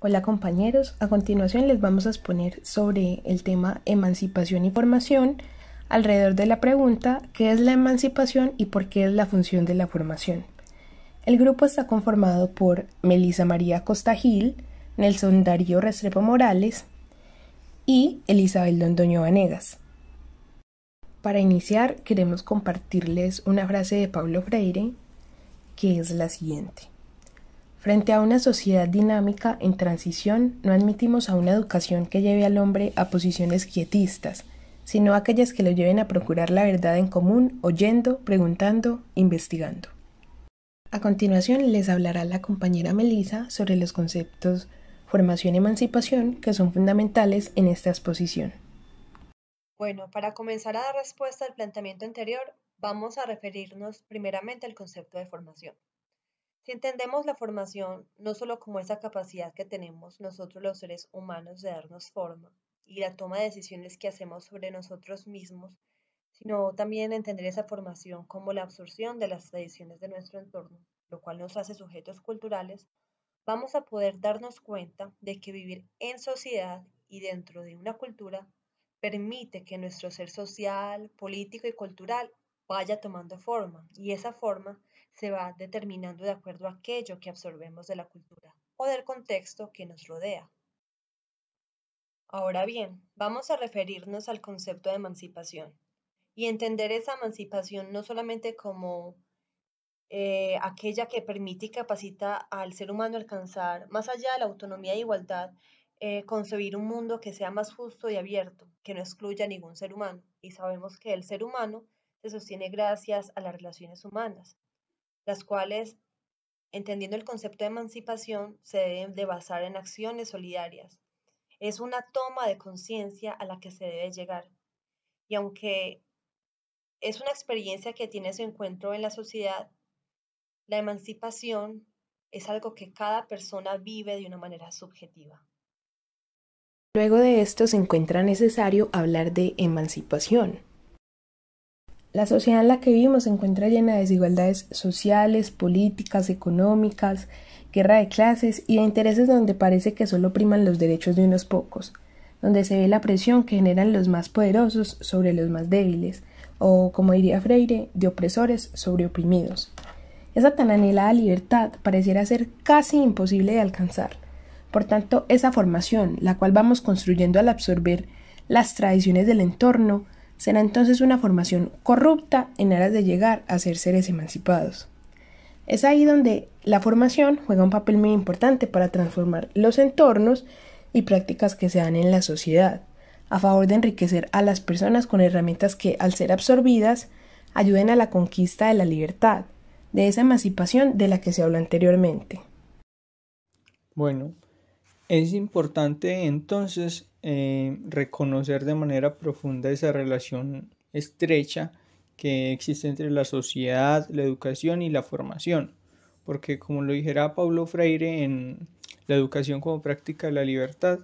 Hola compañeros, a continuación les vamos a exponer sobre el tema emancipación y formación alrededor de la pregunta ¿qué es la emancipación y por qué es la función de la formación? El grupo está conformado por Melisa María Costa Gil, Nelson Darío Restrepo Morales y Elizabeth Londoño Vanegas. Para iniciar queremos compartirles una frase de Paulo Freire que es la siguiente. Frente a una sociedad dinámica en transición, no admitimos a una educación que lleve al hombre a posiciones quietistas, sino a aquellas que lo lleven a procurar la verdad en común, oyendo, preguntando, investigando. A continuación les hablará la compañera Melisa sobre los conceptos formación y emancipación que son fundamentales en esta exposición. Bueno, para comenzar a dar respuesta al planteamiento anterior, vamos a referirnos primeramente al concepto de formación. Si entendemos la formación no solo como esa capacidad que tenemos nosotros los seres humanos de darnos forma y la toma de decisiones que hacemos sobre nosotros mismos, sino también entender esa formación como la absorción de las tradiciones de nuestro entorno, lo cual nos hace sujetos culturales, vamos a poder darnos cuenta de que vivir en sociedad y dentro de una cultura permite que nuestro ser social, político y cultural vaya tomando forma y esa forma se va determinando de acuerdo a aquello que absorbemos de la cultura o del contexto que nos rodea. Ahora bien, vamos a referirnos al concepto de emancipación y entender esa emancipación no solamente como aquella que permite y capacita al ser humano a alcanzar, más allá de la autonomía e igualdad, concebir un mundo que sea más justo y abierto, que no excluya a ningún ser humano. Y sabemos que el ser humano se sostiene gracias a las relaciones humanas, las cuales, entendiendo el concepto de emancipación, se deben de basar en acciones solidarias. Es una toma de conciencia a la que se debe llegar. Y aunque es una experiencia que tiene su encuentro en la sociedad, la emancipación es algo que cada persona vive de una manera subjetiva. Luego de esto se encuentra necesario hablar de emancipación. La sociedad en la que vivimos se encuentra llena de desigualdades sociales, políticas, económicas, guerra de clases y de intereses donde parece que solo priman los derechos de unos pocos, donde se ve la presión que generan los más poderosos sobre los más débiles, o, como diría Freire, de opresores sobre oprimidos. Esa tan anhelada libertad pareciera ser casi imposible de alcanzar. Por tanto, esa formación, la cual vamos construyendo al absorber las tradiciones del entorno, será entonces una formación corrupta en aras de llegar a ser seres emancipados. Es ahí donde la formación juega un papel muy importante para transformar los entornos y prácticas que se dan en la sociedad, a favor de enriquecer a las personas con herramientas que, al ser absorbidas, ayuden a la conquista de la libertad, de esa emancipación de la que se habló anteriormente. Bueno, es importante entonces reconocer de manera profunda esa relación estrecha que existe entre la sociedad, la educación y la formación, porque como lo dijera Paulo Freire en La educación como práctica de la libertad,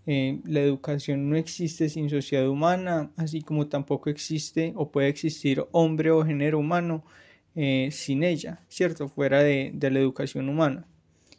la educación no existe sin sociedad humana, así como tampoco existe o puede existir hombre o género humano sin ella, ¿cierto? Fuera de la educación humana.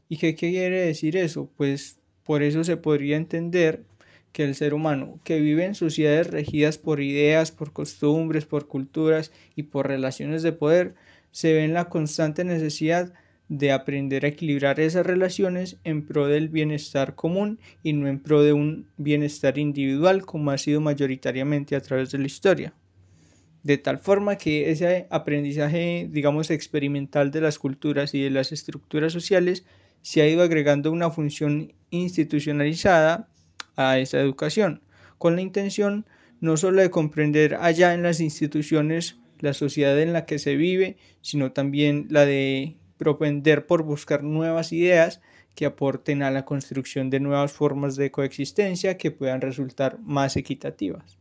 ¿Y qué quiere decir eso? Pues por eso se podría entender que el ser humano que vive en sociedades regidas por ideas, por costumbres, por culturas y por relaciones de poder, se ve en la constante necesidad de aprender a equilibrar esas relaciones en pro del bienestar común y no en pro de un bienestar individual como ha sido mayoritariamente a través de la historia. De tal forma que ese aprendizaje, digamos, experimental de las culturas y de las estructuras sociales se ha ido agregando una función institucionalizada a esa educación, con la intención no solo de comprender allá en las instituciones la sociedad en la que se vive, sino también la de propender por buscar nuevas ideas que aporten a la construcción de nuevas formas de coexistencia que puedan resultar más equitativas.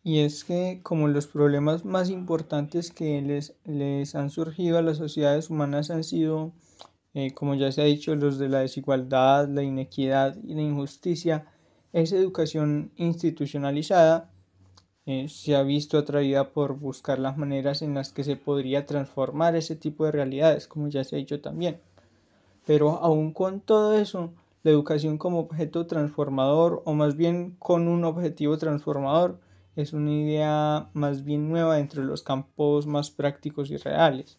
Y es que como los problemas más importantes que les han surgido a las sociedades humanas han sido, como ya se ha dicho, los de la desigualdad, la inequidad y la injusticia, esa educación institucionalizada se ha visto atraída por buscar las maneras en las que se podría transformar ese tipo de realidades, como ya se ha dicho también. Pero aún con todo eso, la educación como objeto transformador, o más bien con un objetivo transformador, es una idea más bien nueva dentro de los campos más prácticos y reales,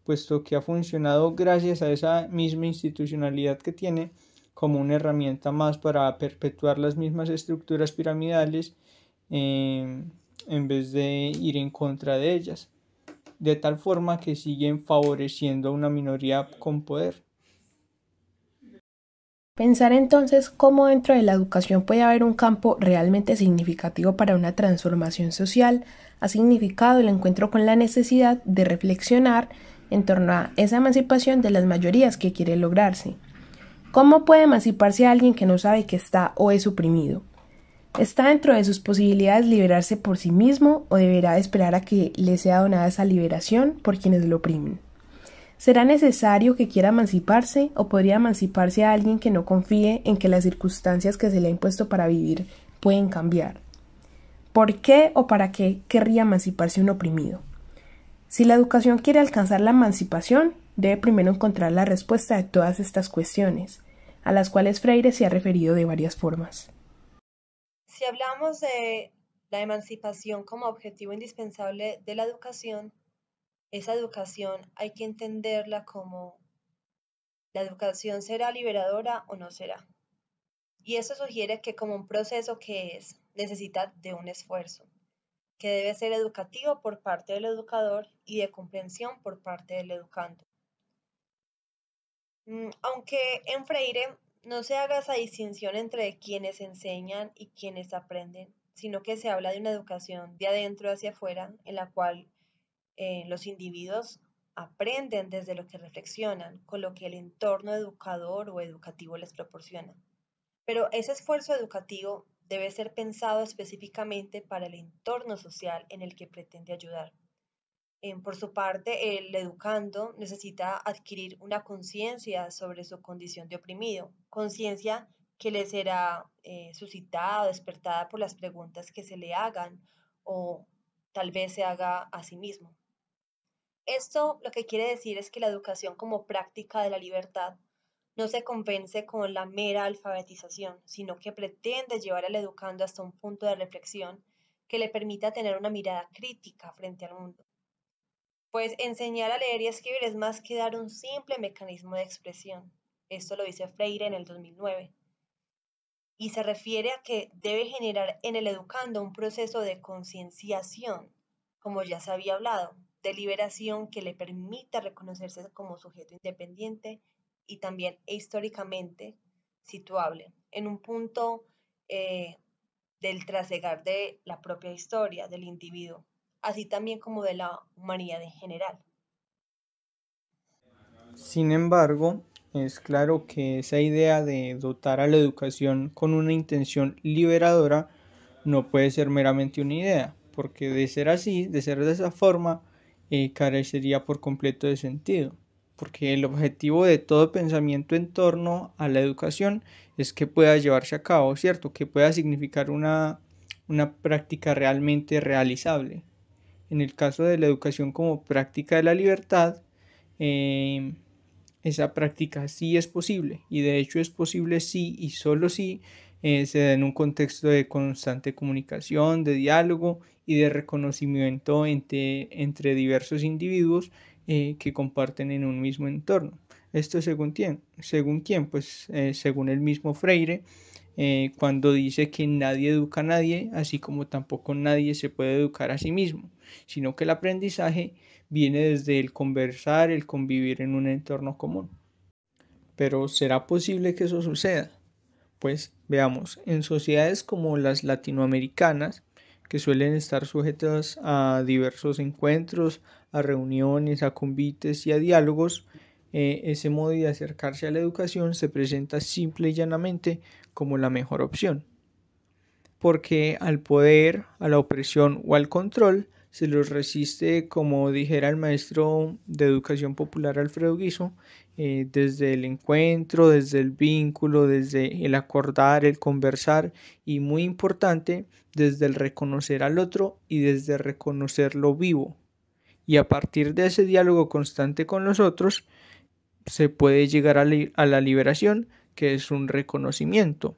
puesto que ha funcionado gracias a esa misma institucionalidad que tiene como una herramienta más para perpetuar las mismas estructuras piramidales en vez de ir en contra de ellas, de tal forma que siguen favoreciendo a una minoría con poder. Pensar entonces cómo dentro de la educación puede haber un campo realmente significativo para una transformación social ha significado el encuentro con la necesidad de reflexionar en torno a esa emancipación de las mayorías que quiere lograrse. ¿Cómo puede emanciparse a alguien que no sabe que está o es oprimido? ¿Está dentro de sus posibilidades liberarse por sí mismo o deberá esperar a que le sea donada esa liberación por quienes lo oprimen? ¿Será necesario que quiera emanciparse o podría emanciparse a alguien que no confíe en que las circunstancias que se le ha impuesto para vivir pueden cambiar? ¿Por qué o para qué querría emanciparse un oprimido? Si la educación quiere alcanzar la emancipación, debe primero encontrar la respuesta de todas estas cuestiones, a las cuales Freire se ha referido de varias formas. Si hablamos de la emancipación como objetivo indispensable de la educación, esa educación hay que entenderla como la educación será liberadora o no será. Y eso sugiere que como un proceso que necesita de un esfuerzo, que debe ser educativo por parte del educador y de comprensión por parte del educando. Aunque en Freire no se haga esa distinción entre quienes enseñan y quienes aprenden, sino que se habla de una educación de adentro hacia afuera, en la cual los individuos aprenden desde lo que reflexionan, con lo que el entorno educador o educativo les proporciona. Pero ese esfuerzo educativo debe ser pensado específicamente para el entorno social en el que pretende ayudar. Por su parte, el educando necesita adquirir una conciencia sobre su condición de oprimido, conciencia que le será suscitada o despertada por las preguntas que se le hagan o tal vez se haga a sí mismo. Esto lo que quiere decir es que la educación como práctica de la libertad no se convence con la mera alfabetización, sino que pretende llevar al educando hasta un punto de reflexión que le permita tener una mirada crítica frente al mundo. Pues enseñar a leer y escribir es más que dar un simple mecanismo de expresión. Esto lo dice Freire en el 2009. Y se refiere a que debe generar en el educando un proceso de concienciación, como ya se había hablado, de liberación que le permita reconocerse como sujeto independiente y también históricamente situable en un punto del trasegar de la propia historia del individuo, así también como de la humanidad en general. Sin embargo, es claro que esa idea de dotar a la educación con una intención liberadora no puede ser meramente una idea, porque de ser así, de ser de esa forma, carecería por completo de sentido, porque el objetivo de todo pensamiento en torno a la educación es que pueda llevarse a cabo, ¿cierto? Que pueda significar una práctica realmente realizable. En el caso de la educación como práctica de la libertad, eh, esa práctica sí es posible, y de hecho es posible sí y solo si se da en un contexto de constante comunicación, de diálogo y de reconocimiento entre diversos individuos que comparten en un mismo entorno. Esto según quién, pues según el mismo Freire, cuando dice que nadie educa a nadie, así como tampoco nadie se puede educar a sí mismo, sino que el aprendizaje viene desde el conversar, el convivir en un entorno común. Pero ¿será posible que eso suceda? Pues veamos, en sociedades como las latinoamericanas, que suelen estar sujetas a diversos encuentros, a reuniones, a convites y a diálogos, ese modo de acercarse a la educación se presenta simple y llanamente como la mejor opción, porque al poder, a la opresión o al control se los resiste, como dijera el maestro de educación popular Alfredo Guizo, desde el encuentro, desde el vínculo, desde el acordar, el conversar y muy importante, desde el reconocer al otro y desde reconocerlo vivo. Y a partir de ese diálogo constante con los otros, se puede llegar a la liberación, que es un reconocimiento.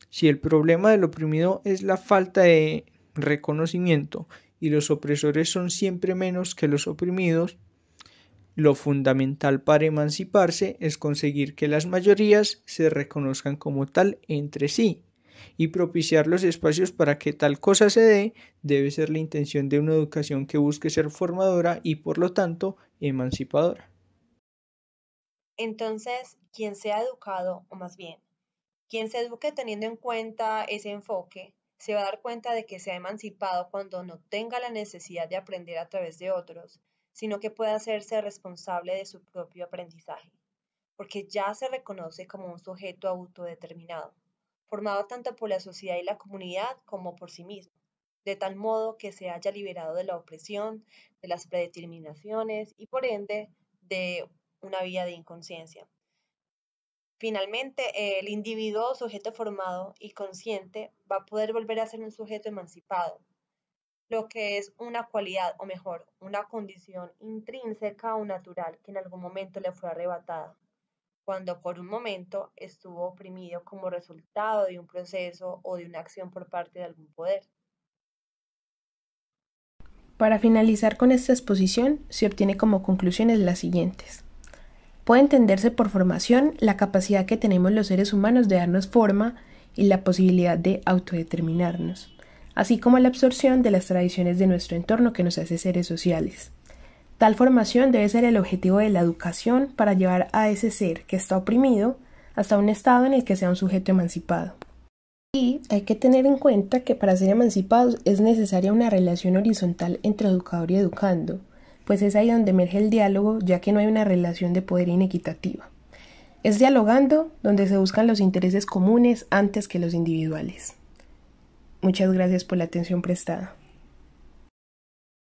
Si el problema del oprimido es la falta de reconocimiento y los opresores son siempre menos que los oprimidos, lo fundamental para emanciparse es conseguir que las mayorías se reconozcan como tal entre sí, y propiciar los espacios para que tal cosa se dé debe ser la intención de una educación que busque ser formadora y por lo tanto emancipadora. Entonces, quien sea educado, o más bien, quien se eduque teniendo en cuenta ese enfoque, se va a dar cuenta de que se ha emancipado cuando no tenga la necesidad de aprender a través de otros, sino que pueda hacerse responsable de su propio aprendizaje, porque ya se reconoce como un sujeto autodeterminado, formado tanto por la sociedad y la comunidad como por sí mismo, de tal modo que se haya liberado de la opresión, de las predeterminaciones y por ende de una vía de inconsciencia. Finalmente, el individuo o sujeto formado y consciente va a poder volver a ser un sujeto emancipado, lo que es una cualidad, o mejor, una condición intrínseca o natural que en algún momento le fue arrebatada, cuando por un momento estuvo oprimido como resultado de un proceso o de una acción por parte de algún poder. Para finalizar con esta exposición, se obtiene como conclusiones las siguientes. Puede entenderse por formación la capacidad que tenemos los seres humanos de darnos forma y la posibilidad de autodeterminarnos, así como la absorción de las tradiciones de nuestro entorno que nos hace seres sociales. Tal formación debe ser el objetivo de la educación para llevar a ese ser que está oprimido hasta un estado en el que sea un sujeto emancipado. Y hay que tener en cuenta que para ser emancipados es necesaria una relación horizontal entre educador y educando, pues es ahí donde emerge el diálogo, ya que no hay una relación de poder inequitativa. Es dialogando donde se buscan los intereses comunes antes que los individuales. Muchas gracias por la atención prestada.